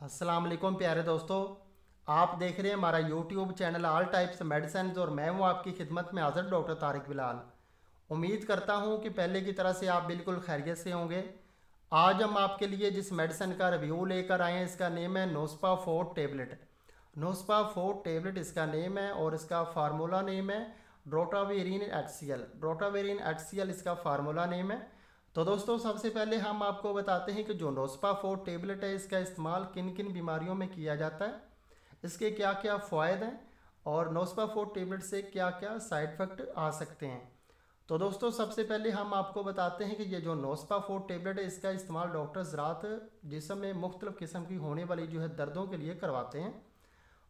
अस्सलाम वालेकुम प्यारे दोस्तों, आप देख रहे हैं हमारा YouTube channel all types medicine और मैं हूं आपकी खिदमत में हाजिर डॉक्टर तारिक बिलाल। उम्मीद करता हूं कि पहले की तरह से आप बिल्कुल खैरियत से होंगे। आज हम आपके लिए जिस मेडिसिन का रिव्यू लेकर आए हैं इसका नेम है नोस्पा 4 टेबलेट। नोस्पा 4 टेबलेट इसका नेम है और इसका फार्मूला नेम है ड्रोटावेरिन HCl। ड्रोटावेरिन HCl इसका फार्मूला नेम है। तो दोस्तों सबसे पहले हम आपको बताते हैं कि जो नोस्पा 4 टेबलेट है इसका इस्तेमाल किन किन बीमारियों में किया जाता है, इसके क्या क्या फ़ायदे हैं और नोस्पा 4 टेबलेट से क्या क्या साइड इफ़ेक्ट आ सकते हैं। तो दोस्तों सबसे पहले हम आपको बताते हैं कि ये जो नोस्पा 4 टेबलेट है इसका इस्तेमाल डॉक्टर ज़रात जिस्म में मुख्तलिफ़ किस्म की होने वाली जो है दर्दों के लिए करवाते हैं।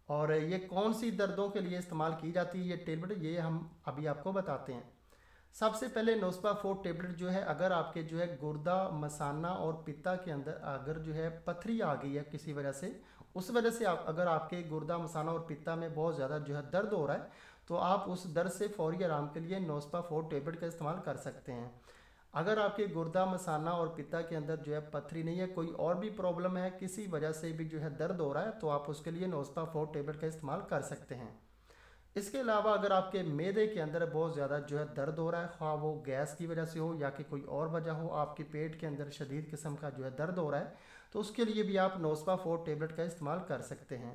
और ये कौन सी दर्दों के लिए इस्तेमाल की जाती है ये टेबलेट, ये हम अभी आपको बताते हैं। सबसे पहले नोस्पा 4 टेबलेट जो है, अगर आपके जो है गुर्दा मसाना और पित्ता के अंदर अगर जो है पथरी आ गई है किसी वजह से, उस वजह से अगर आपके गुर्दा मसाना और पित्ता में बहुत ज़्यादा जो है दर्द हो रहा है तो आप उस दर्द से फौरी आराम के लिए नोस्पा 4 टेबलेट का इस्तेमाल कर सकते हैं। अगर आपके गुर्दा मसाना और पित्ता के अंदर जो है पथरी नहीं है, कोई और भी प्रॉब्लम है, किसी वजह से भी जो है दर्द हो रहा है, तो आप उसके लिए नोस्पा 4 टेबलेट का इस्तेमाल कर सकते हैं। इसके अलावा अगर आपके मैदे के अंदर बहुत ज़्यादा जो है दर्द हो रहा है, ख्वाह वो गैस की वजह से हो या कि कोई और वजह हो, आपके पेट के अंदर शदीद किस्म का जो है दर्द हो रहा है, तो उसके लिए भी आप नोस्पा 4 टेबलेट का इस्तेमाल कर सकते हैं।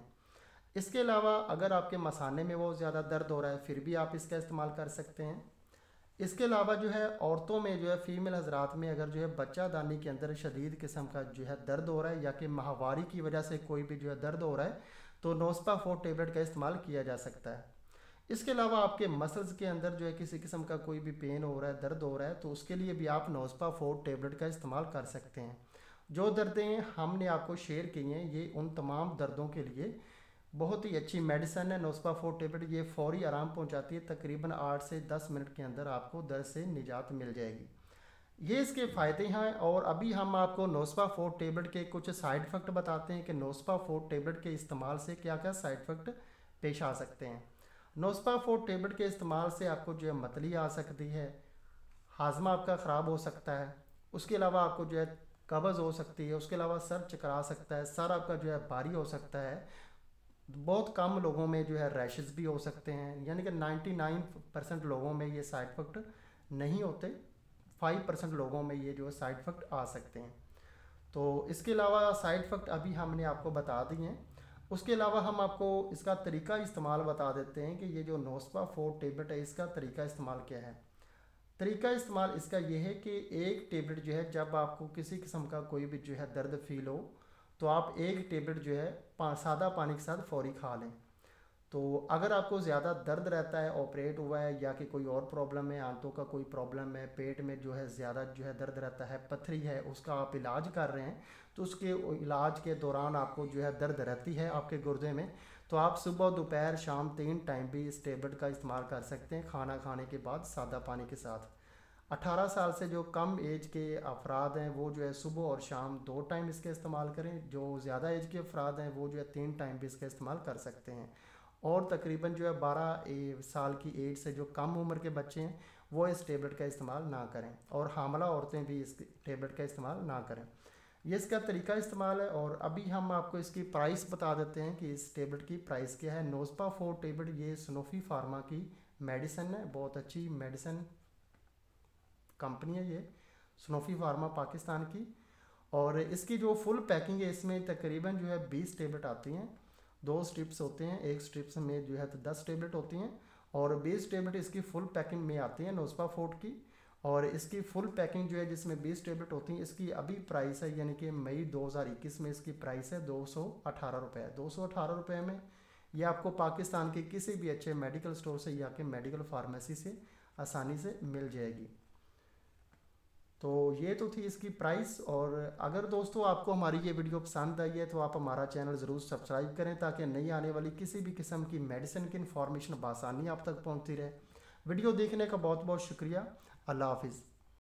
इसके अलावा अगर आपके मसाने में बहुत ज़्यादा दर्द हो रहा है फिर भी आप इसका इस्तेमाल कर सकते हैं। इसके अलावा जो है औरतों में जो है फीमेल हजरात में अगर जो है बच्चा दानी के अंदर शदीद किस्म का जो है दर्द हो रहा है या कि माहवारी की वजह से कोई भी जो है दर्द हो रहा है तो नोस्पा 4 टेबलेट का इस्तेमाल किया जा सकता है। इसके अलावा आपके मसल्स के अंदर जो है किसी किस्म का कोई भी पेन हो रहा है, दर्द हो रहा है, तो उसके लिए भी आप नोस्पा 4 टेबलेट का इस्तेमाल कर सकते हैं। जो दर्दें हमने आपको शेयर की हैं ये उन तमाम दर्दों के लिए बहुत ही अच्छी मेडिसन है। नोस्पा 4 टेबलेट ये फौरी आराम पहुंचाती है, तकरीबन 8 से 10 मिनट के अंदर आपको दर्द से निजात मिल जाएगी। ये इसके फ़ायदे हैं और अभी हम आपको नोस्पा 4 टेबलेट के कुछ साइड इफ़ेक्ट बताते हैं कि नोस्पा 4 टेबलेट के इस्तेमाल से क्या क्या साइड इफ़ेक्ट पेश आ सकते हैं। नोस्पा 4 टेबलेट के इस्तेमाल से आपको जो है मतली आ सकती है, हाजमा आपका ख़राब हो सकता है, उसके अलावा आपको जो है कब्ज़ हो सकती है, उसके अलावा सर चकरा सकता है, सर आपका जो है भारी हो सकता है। बहुत कम लोगों में जो है रैशेस भी हो सकते हैं, यानी कि 99% लोगों में ये साइड इफ़ेक्ट नहीं होते, 5% लोगों में ये जो है साइड इफ़ेक्ट आ सकते हैं। तो इसके अलावा साइड इफ़ेक्ट अभी हमने आपको बता दिए हैं। उसके अलावा हम आपको इसका तरीका इस्तेमाल बता देते हैं कि ये जो नोस्पा 4 टेबलेट है इसका तरीका इस्तेमाल क्या है। तरीका इस्तेमाल इसका ये है कि एक टेबलेट जो है जब आपको किसी किस्म का कोई भी जो है दर्द फील हो तो आप एक टेबलेट जो है सादा पानी के साथ फौरी खा लें। तो अगर आपको ज़्यादा दर्द रहता है, ऑपरेट हुआ है या कि कोई और प्रॉब्लम है, आंतों का कोई प्रॉब्लम है, पेट में जो है ज़्यादा जो है दर्द रहता है, पथरी है, उसका आप इलाज कर रहे हैं, तो उसके इलाज के दौरान आपको जो है दर्द रहती है आपके गुर्दे में, तो आप सुबह दोपहर शाम 3 टाइम भी इस टेबलेट का इस्तेमाल कर सकते हैं खाना खाने के बाद सादा पानी के साथ। 18 साल से जो कम एज के अफराद हैं वो जो है सुबह और शाम 2 टाइम इसका इस्तेमाल करें। जो ज़्यादा एज के अफराद हैं वो जो है 3 टाइम भी इसका इस्तेमाल कर सकते हैं। और तकरीबन जो है 12 साल की एज से जो कम उम्र के बच्चे हैं वो इस टेबलेट का इस्तेमाल ना करें और हामला औरतें भी इस टेबलेट का इस्तेमाल ना करें। ये इसका तरीका इस्तेमाल है। और अभी हम आपको इसकी प्राइस बता देते हैं कि इस टेबलेट की प्राइस क्या है। नोस्पा 4 टेबलेट ये सनोफी फार्मा की मेडिसन है, बहुत अच्छी मेडिसन कंपनी है ये, सनोफी फार्मा पाकिस्तान की। और इसकी जो फुल पैकिंग है इसमें तकरीबन जो है 20 टेबलेट आती हैं, 2 स्ट्रिप्स होते हैं, एक स्ट्रिप्स में जो है तो 10 टेबलेट होती हैं और 20 टेबलेट इसकी फुल पैकिंग में आती हैं नोस्पा 4 की। और इसकी फुल पैकिंग जो है जिसमें 20 टेबलेट होती हैं इसकी अभी प्राइस है, यानी कि मई 2021 में इसकी प्राइस है 218 रुपये। 218 रुपये में ये आपको पाकिस्तान के किसी भी अच्छे मेडिकल स्टोर से या कि मेडिकल फार्मेसी से आसानी से मिल जाएगी। तो ये तो थी इसकी प्राइस। और अगर दोस्तों आपको हमारी ये वीडियो पसंद आई है तो आप हमारा चैनल ज़रूर सब्सक्राइब करें ताकि नई आने वाली किसी भी किस्म की मेडिसिन की इन्फॉर्मेशन बआसानी आप तक पहुंचती रहे। वीडियो देखने का बहुत बहुत शुक्रिया। अल्लाह हाफिज़।